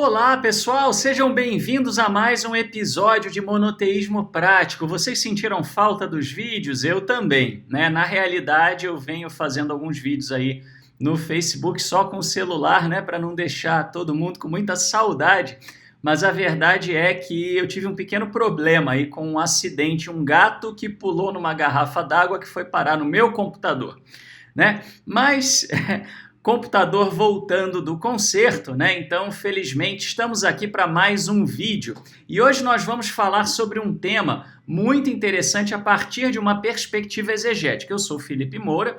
Olá, pessoal, sejam bem-vindos a mais um episódio de Monoteísmo Prático. Vocês sentiram falta dos vídeos? Eu também, né? Na realidade, eu venho fazendo alguns vídeos aí no Facebook só com o celular, né, para não deixar todo mundo com muita saudade. Mas a verdade é que eu tive um pequeno problema aí com um acidente, um gato que pulou numa garrafa d'água que foi parar no meu computador, né? Mas computador voltando do concerto, né? Então, felizmente, estamos aqui para mais um vídeo. E hoje nós vamos falar sobre um tema muito interessante a partir de uma perspectiva exegética. Eu sou Felipe Moura,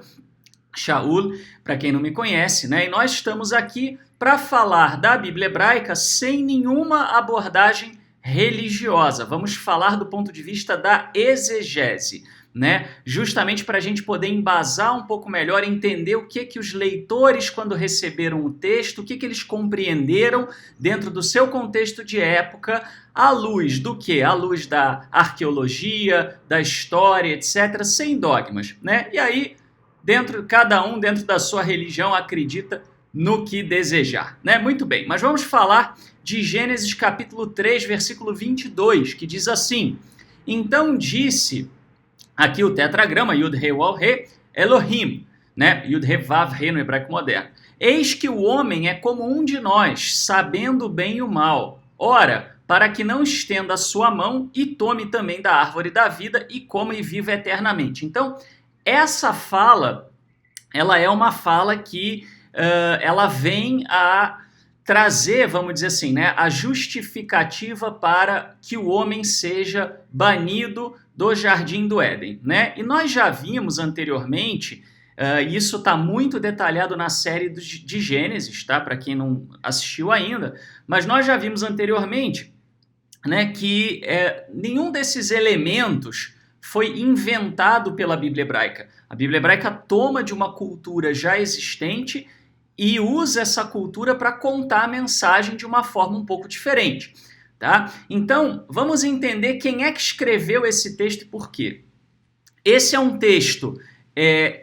Shaul, para quem não me conhece, né? E nós estamos aqui para falar da Bíblia hebraica sem nenhuma abordagem religiosa. Vamos falar do ponto de vista da exegese, né? Justamente para a gente poder embasar um pouco melhor, entender o que os leitores, quando receberam o texto, o que eles compreenderam dentro do seu contexto de época, à luz do quê? À luz da arqueologia, da história, etc., sem dogmas, né? E aí, cada um dentro da sua religião acredita no que desejar, né? Muito bem, mas vamos falar de Gênesis capítulo 3, versículo 22, que diz assim: Então disse, aqui o tetragrama, Yud-He, Waw-He, Elohim, né? Yud-He, Vav-He no hebraico moderno. Eis que o homem é como um de nós, sabendo o bem e o mal. Ora, para que não estenda a sua mão e tome também da árvore da vida e coma e viva eternamente. Então, essa fala, ela é uma fala que ela vem a trazer, vamos dizer assim, né, a justificativa para que o homem seja banido do Jardim do Éden, né? E nós já vimos anteriormente, isso está muito detalhado na série de Gênesis, tá? Para quem não assistiu ainda, mas nós já vimos anteriormente, né, que nenhum desses elementos foi inventado pela Bíblia hebraica. A Bíblia hebraica toma de uma cultura já existente e usa essa cultura para contar a mensagem de uma forma um pouco diferente, tá? Então, vamos entender quem é que escreveu esse texto e por quê. Esse é um texto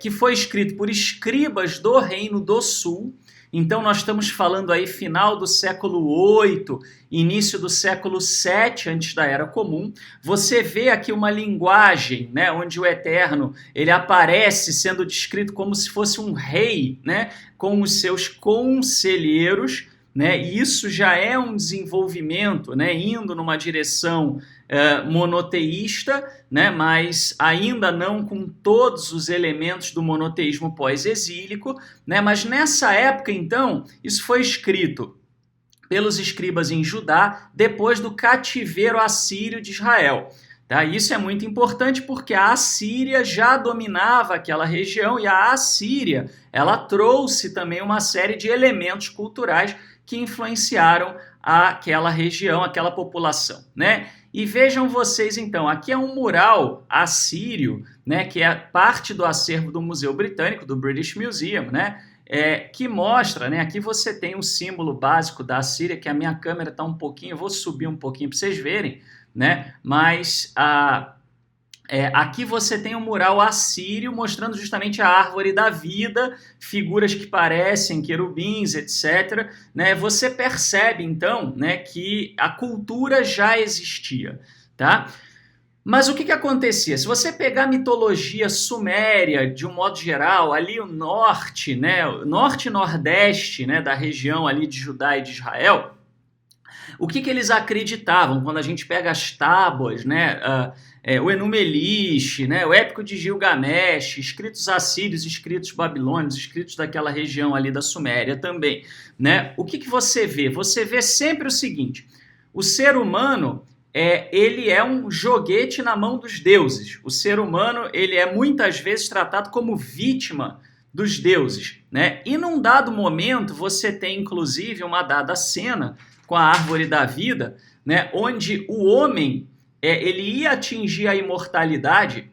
que foi escrito por escribas do Reino do Sul. Então, nós estamos falando aí final do século 8, início do século 7 antes da Era Comum. Você vê aqui uma linguagem, né, onde o Eterno ele aparece sendo descrito como se fosse um rei, né, com os seus conselheiros, né, e isso já é um desenvolvimento, né, indo numa direção monoteísta, né, mas ainda não com todos os elementos do monoteísmo pós-exílico, né, mas nessa época, então, isso foi escrito pelos escribas em Judá depois do cativeiro assírio de Israel. Tá? Isso é muito importante porque a Assíria já dominava aquela região e a Assíria ela trouxe também uma série de elementos culturais que influenciaram aquela região, aquela população, né? E vejam vocês, então, aqui é um mural assírio, né, que é parte do acervo do Museu Britânico, do British Museum, né, que mostra, né, aqui você tem um símbolo básico da Assíria, que a minha câmera está um pouquinho, eu vou subir um pouquinho para vocês verem, né, mas aqui você tem um mural assírio mostrando justamente a árvore da vida, figuras que parecem querubins, etc. Né? Você percebe, então, né, que a cultura já existia. Tá? Mas o que acontecia? Se você pegar a mitologia suméria, de um modo geral, ali o norte, né, o norte e nordeste, né, da região ali de Judá e de Israel, o que eles acreditavam quando a gente pega as tábuas, né, o Enuma Elish, né, o Épico de Gilgamesh, escritos assírios, escritos babilônios, escritos daquela região ali da Suméria também, né? O que você vê? Você vê sempre o seguinte: o ser humano ele é um joguete na mão dos deuses. O ser humano ele é muitas vezes tratado como vítima dos deuses, né? E num dado momento você tem inclusive uma dada cena com a árvore da vida, né, onde o homem ele ia atingir a imortalidade,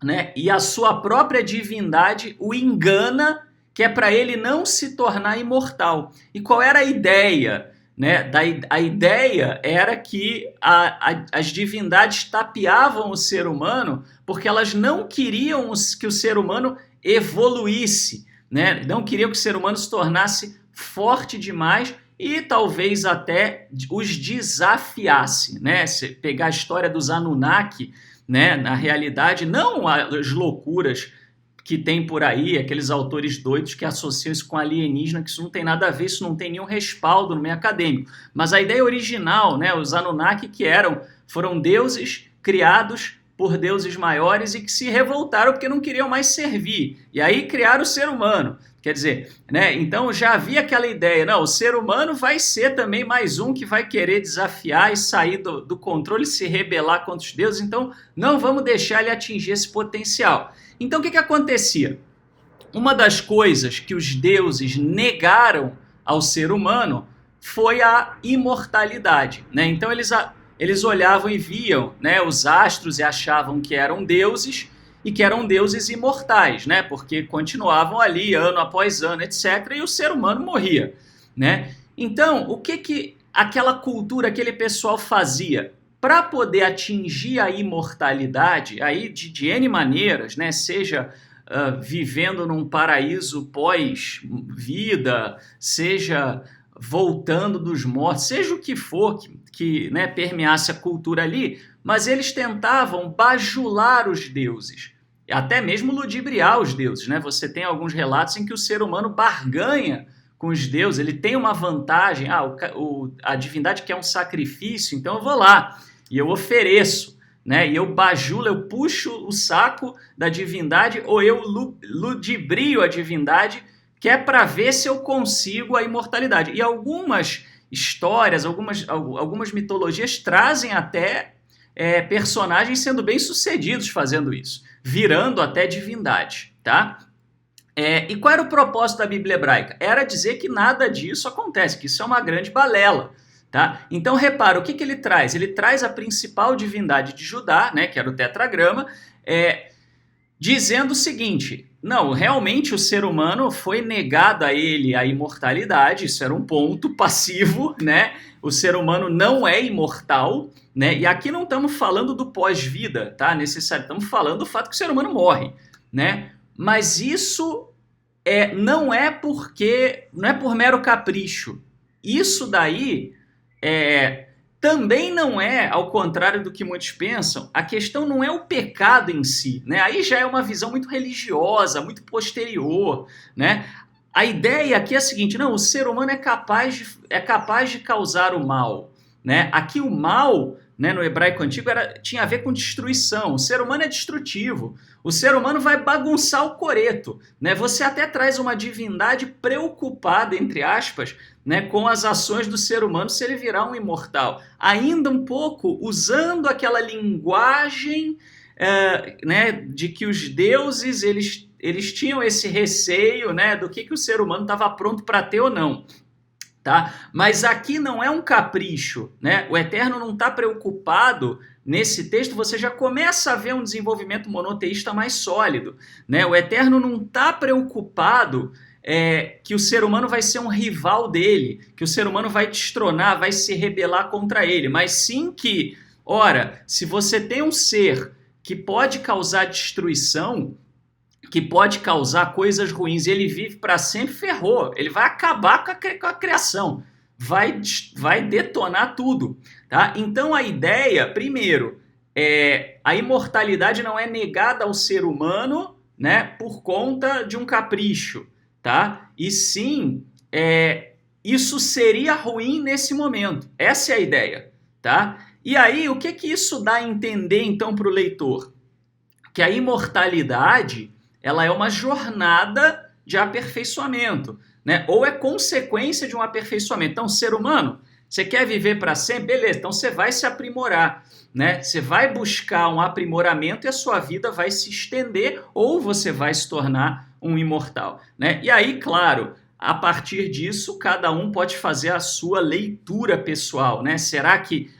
né, e a sua própria divindade o engana, que é para ele não se tornar imortal. E qual era a ideia? Né? A ideia era que as divindades tapeavam o ser humano porque elas não queriam que o ser humano evoluísse, né? Não queriam que o ser humano se tornasse forte demais e talvez até os desafiasse, né? Se pegar a história dos Anunnaki, né? Na realidade, não as loucuras que tem por aí, aqueles autores doidos que associam isso com alienígena, que isso não tem nada a ver, isso não tem nenhum respaldo no meio acadêmico. Mas a ideia original, né, os Anunnaki foram deuses criados por deuses maiores e que se revoltaram porque não queriam mais servir. E aí criaram o ser humano. Quer dizer, né, então já havia aquela ideia, não, o ser humano vai ser também mais um que vai querer desafiar e sair do controle, se rebelar contra os deuses, então não vamos deixar ele atingir esse potencial. Então o que acontecia? Uma das coisas que os deuses negaram ao ser humano foi a imortalidade, né? Então eles olhavam e viam, né, os astros e achavam que eram deuses e que eram deuses imortais, né? Porque continuavam ali ano após ano, etc. E o ser humano morria, né? Então, o que aquela cultura, aquele pessoal fazia? Para poder atingir a imortalidade, aí de N maneiras, né? Seja vivendo num paraíso pós-vida, seja voltando dos mortos, seja o que for que né, permeasse a cultura ali, mas eles tentavam bajular os deuses, até mesmo ludibriar os deuses, né? Você tem alguns relatos em que o ser humano barganha com os deuses, ele tem uma vantagem, a divindade quer um sacrifício, então eu vou lá e eu ofereço, né? E eu bajulo, eu puxo o saco da divindade ou eu ludibrio a divindade, que é para ver se eu consigo a imortalidade. E algumas histórias, algumas mitologias trazem até personagens sendo bem-sucedidos fazendo isso, virando até divindade, tá? E qual era o propósito da Bíblia hebraica? Era dizer que nada disso acontece, que isso é uma grande balela. Tá? Então repara, o que ele traz? Ele traz a principal divindade de Judá, né, que era o tetragrama, dizendo o seguinte, não, realmente o ser humano foi negado a ele a imortalidade, isso era um ponto passivo, né? O ser humano não é imortal, né? E aqui não estamos falando do pós-vida, tá? Necessário, estamos falando do fato que o ser humano morre, né? Mas isso não é por mero capricho. Isso daí também não é, ao contrário do que muitos pensam, a questão não é o pecado em si, né? Aí já é uma visão muito religiosa, muito posterior, né? A ideia aqui é a seguinte, não, o ser humano é capaz de causar o mal, né? Aqui o mal, né, no hebraico antigo tinha a ver com destruição. O ser humano é destrutivo. O ser humano vai bagunçar o coreto, né? Você até traz uma divindade preocupada, entre aspas, né, com as ações do ser humano se ele virar um imortal. Ainda um pouco usando aquela linguagem né, de que os deuses eles tinham esse receio, né, do que o ser humano estava pronto para ter ou não. Tá? Mas aqui não é um capricho, né? O Eterno não está preocupado. Nesse texto você já começa a ver um desenvolvimento monoteísta mais sólido, né? O Eterno não está preocupado que o ser humano vai ser um rival dele, que o ser humano vai destronar, vai se rebelar contra ele, mas sim que, ora, se você tem um ser que pode causar destruição, que pode causar coisas ruins e ele vive para sempre, ferrou. Ele vai acabar com a criação, vai detonar tudo. Tá? Então a ideia, primeiro, a imortalidade não é negada ao ser humano, né, por conta de um capricho. Tá? E sim, isso seria ruim nesse momento. Essa é a ideia. Tá? E aí, o que isso dá a entender então para o leitor? Que a imortalidade ela é uma jornada de aperfeiçoamento, né? Ou é consequência de um aperfeiçoamento. Então, ser humano, você quer viver para sempre? Beleza, então você vai se aprimorar, né? Você vai buscar um aprimoramento e a sua vida vai se estender ou você vai se tornar um imortal, né? E aí, claro, a partir disso, cada um pode fazer a sua leitura pessoal, né? Será que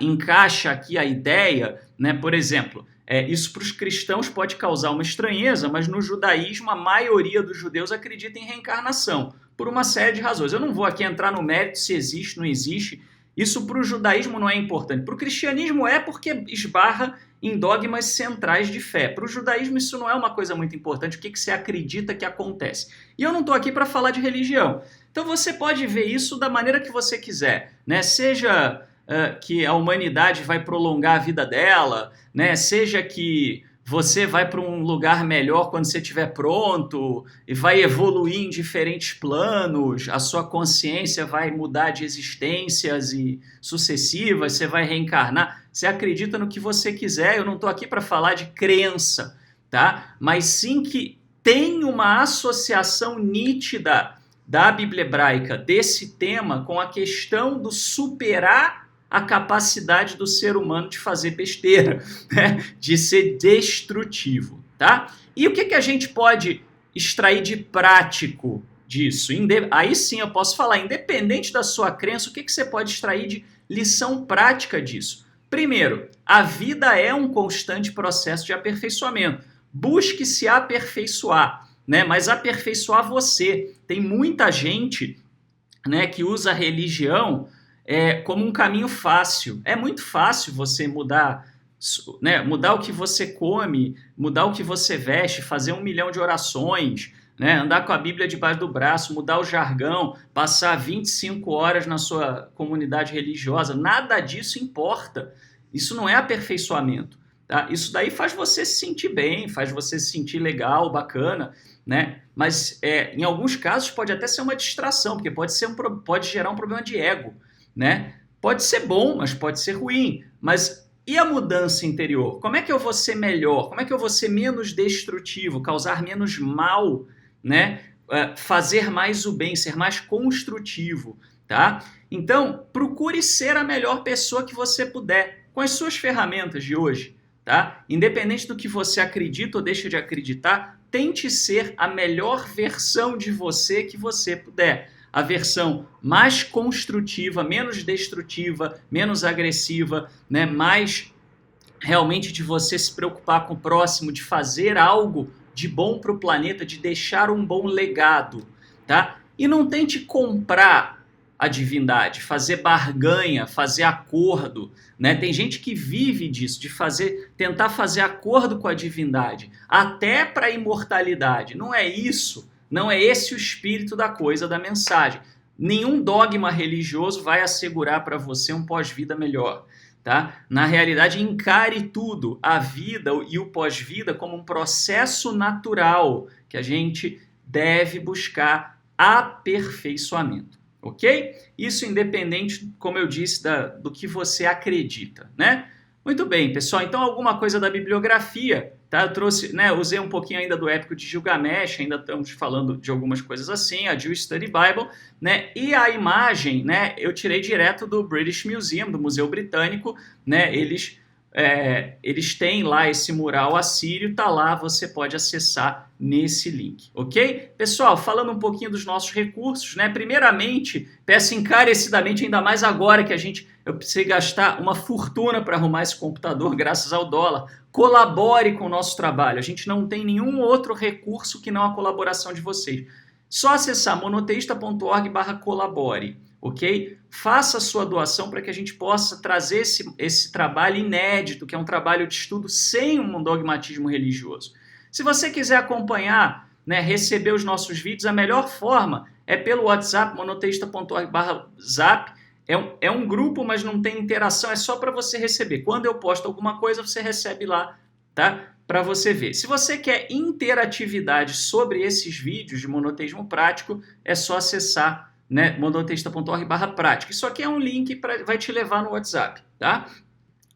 encaixa aqui a ideia, né? Por exemplo, isso para os cristãos pode causar uma estranheza, mas no judaísmo a maioria dos judeus acredita em reencarnação, por uma série de razões. Eu não vou aqui entrar no mérito se existe ou não existe, Isso para o judaísmo não é importante. Para o cristianismo é porque esbarra em dogmas centrais de fé. Para o judaísmo isso não é uma coisa muito importante, o que você acredita que acontece. E eu não estou aqui para falar de religião. Então você pode ver isso da maneira que você quiser, né? Seja que a humanidade vai prolongar a vida dela, né? Seja que você vai para um lugar melhor quando você estiver pronto e vai evoluir em diferentes planos, a sua consciência vai mudar de existências e sucessivas, você vai reencarnar. Você acredita no que você quiser, eu não estou aqui para falar de crença, tá? Mas sim que tem uma associação nítida da Bíblia hebraica desse tema com a questão do superar a capacidade do ser humano de fazer besteira, né? De ser destrutivo, tá? E o que a gente pode extrair de prático disso? Aí sim eu posso falar, independente da sua crença, o que você pode extrair de lição prática disso? Primeiro, a vida é um constante processo de aperfeiçoamento. Busque se aperfeiçoar, né? Mas aperfeiçoar você. Tem muita gente, né, que usa a religião como um caminho fácil. É muito fácil você mudar, né, mudar o que você come, mudar o que você veste, fazer 1 milhão de orações, né, andar com a Bíblia debaixo do braço, mudar o jargão, passar 25 horas na sua comunidade religiosa. Nada disso importa. Isso não é aperfeiçoamento. Tá? Isso daí faz você se sentir bem, faz você se sentir legal, bacana, né? Mas em alguns casos pode até ser uma distração, porque pode gerar um problema de ego, né? Pode ser bom, mas pode ser ruim. Mas e a mudança interior? Como é que eu vou ser melhor? Como é que eu vou ser menos destrutivo, causar menos mal, né? Fazer mais o bem, ser mais construtivo, tá? Então, procure ser a melhor pessoa que você puder, com as suas ferramentas de hoje, tá? Independente do que você acredita ou deixa de acreditar, tente ser a melhor versão de você que você puder. A versão mais construtiva, menos destrutiva, menos agressiva, né? Mais realmente de você se preocupar com o próximo, de fazer algo de bom para o planeta, de deixar um bom legado, tá? E não tente comprar a divindade, fazer barganha, fazer acordo, né? Tem gente que vive disso, de tentar fazer acordo com a divindade, até para a imortalidade. Não é isso. Não é esse o espírito da coisa, da mensagem. Nenhum dogma religioso vai assegurar para você um pós-vida melhor, tá? Na realidade, encare tudo, a vida e o pós-vida, como um processo natural que a gente deve buscar aperfeiçoamento, ok? Isso independente, como eu disse, do que você acredita, né? Muito bem, pessoal. Então, alguma coisa da bibliografia, tá? Eu trouxe, né, usei um pouquinho ainda do Épico de Gilgamesh, ainda estamos falando de algumas coisas assim, a Jewish Study Bible, né? E a imagem, né, eu tirei direto do British Museum, do Museu Britânico, né? Eles têm lá esse mural assírio, tá lá, você pode acessar nesse link, ok? Pessoal, falando um pouquinho dos nossos recursos, né? Primeiramente, peço encarecidamente, ainda mais agora que eu precisei gastar uma fortuna para arrumar esse computador, graças ao dólar. Colabore com o nosso trabalho. A gente não tem nenhum outro recurso que não a colaboração de vocês. Só acessar monoteísta.org/colabore, ok? Faça a sua doação para que a gente possa trazer esse trabalho inédito, que é um trabalho de estudo sem um dogmatismo religioso. Se você quiser acompanhar, né, receber os nossos vídeos, a melhor forma é pelo WhatsApp, monoteísta.org/zap. É um grupo, mas não tem interação, é só para você receber. Quando eu posto alguma coisa, você recebe lá, tá? Para você ver. Se você quer interatividade sobre esses vídeos de monoteísmo prático, é só acessar, né, monoteísta.org/prática. Isso aqui é um link que vai te levar no WhatsApp, tá?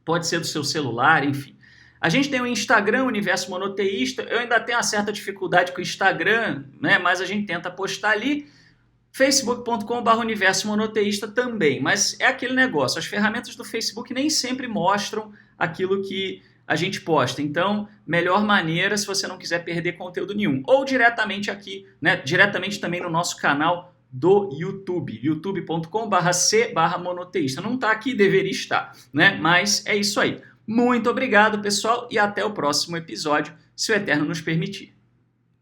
Pode ser do seu celular, enfim. A gente tem o Instagram, Universo Monoteísta. Eu ainda tenho uma certa dificuldade com o Instagram, né? Mas a gente tenta postar ali. Facebook.com/Universo Monoteísta também, mas é aquele negócio, as ferramentas do Facebook nem sempre mostram aquilo que a gente posta, então melhor maneira se você não quiser perder conteúdo nenhum, ou diretamente aqui, né, diretamente também no nosso canal do YouTube, youtube.com/c/monoteísta, não está aqui, deveria estar, né, mas é isso aí. Muito obrigado, pessoal, e até o próximo episódio, se o Eterno nos permitir.